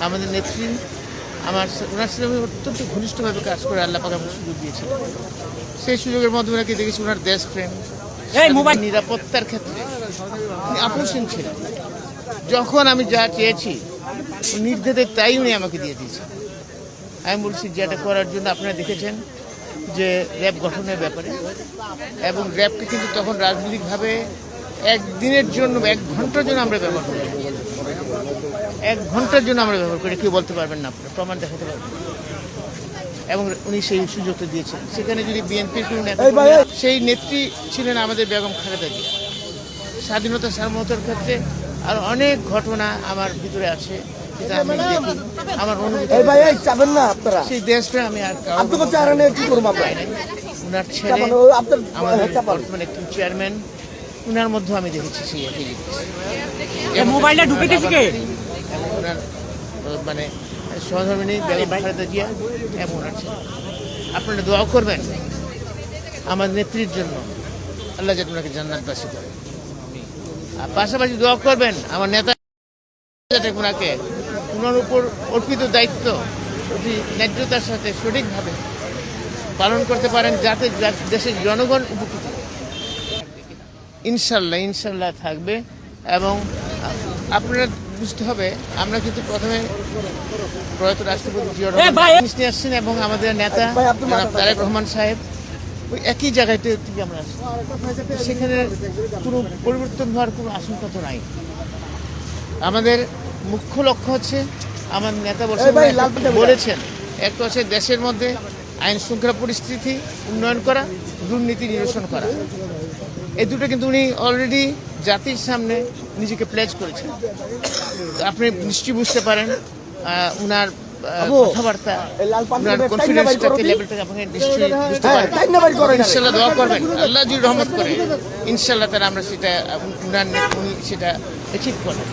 আমাদের নেত্রী ওনার সাথে আমি অত্যন্ত ঘনিষ্ঠভাবে কাজ করে আল্লাহ পাক আমাকে সুযোগ দিয়েছিল। সেই সুযোগের মধ্যে ওনাকে দেখেছি ওনার দেশপ্রেম, নিরাপত্তার ক্ষেত্রে আপোষহীন ছিলেন। যখন আমি যা চেয়েছি নির্দেশে তাই উনি আমাকে দিয়ে দিয়েছেন। আমি বলছি যেটা করার জন্য আপনারা দেখেছেন যে র্যাব গঠনের ব্যাপারে, এবং র্যাবকে কিন্তু তখন রাজনৈতিকভাবে একদিনের জন্য 1 ঘন্টার জন্য আমরা ব্যবহার করি, 1 ঘন্টার জন্য আমরা ব্যবহার করি। কেউ বলতে পারবেন না, আপনারা প্রমাণ দেখাতে পারবেন। এবং উনি সেই সুযোগটা দিয়েছেন। সেখানে যদি বিএনপির কোনো নেতা, সেই নেত্রী ছিলেন আমাদের বেগম খালেদা জিয়া। স্বাধীনতা সার্বভৌমত্বের ক্ষেত্রে আর অনেক ঘটনা আমার ভিতরে আছে, যেটা আমি দেখি, আমার অনুভূতি। সেই দেশটা আমি আর উনার ছেলে আমাদের বর্তমানে একটি চেয়ারম্যান, উনার মধ্যে আমি দেখেছি সেই একই জিনিস। মোবাইলটা ঢুকে গেছে কে? ওনার মানে সহধর্মিনী বেগম খালেদা জিয়া এবং ওনার ছেলে। আপনারা দোয়া করবেন আমার নেত্রীর জন্য, আল্লাহ যাতে ওনাকে জান্নাতবাসী করে। আর পাশাপাশি দোয়া করবেন আমার নেতা যাতে ওনাকে ওনার উপর অর্পিত দায়িত্ব অতি ন্যায্যতার সাথে সঠিকভাবে পালন করতে পারেন, যাতে দেশের জনগণ উপকৃত। ইনশাল্লাহ থাকবে। এবং আপনারা বুঝতে হবে, আমরা কিন্তু প্রথমে প্রয়াত রাষ্ট্রপতি জিয়া রহমান নিয়ে আসছেন এবং আমাদের নেতা তারেক রহমান সাহেব ওই একই জায়গায় থেকে আমরা আসছি। সেখানে কোনো পরিবর্তন হওয়ার কোনো আশঙ্কা তো নাই। আমাদের মুখ্য লক্ষ্য হচ্ছে, আমার নেতা বলেছেন, একটা হচ্ছে দেশের মধ্যে আইন শৃঙ্খলা পরিস্থিতি উন্নয়ন করা, দুর্নীতি নিরসন করা। এই দুটো কিন্তু উনি অলরেডি জাতির সামনে নিজেকে প্লেজ করেছেন। আপনি নিশ্চয়ই বুঝতে পারেন উনার কথাবার্তা, উনার কনফিডেন্সটাকে, লেভেলটাকে আপনি নিশ্চয়ই বুঝতে পারেন। ইনশাল্লাহ দোয়া করবেন, আল্লাহ যদি রহমত করে ইনশাল্লাহ তারা আমরা সেটা উনি সেটা অ্যাচিভ করবেন।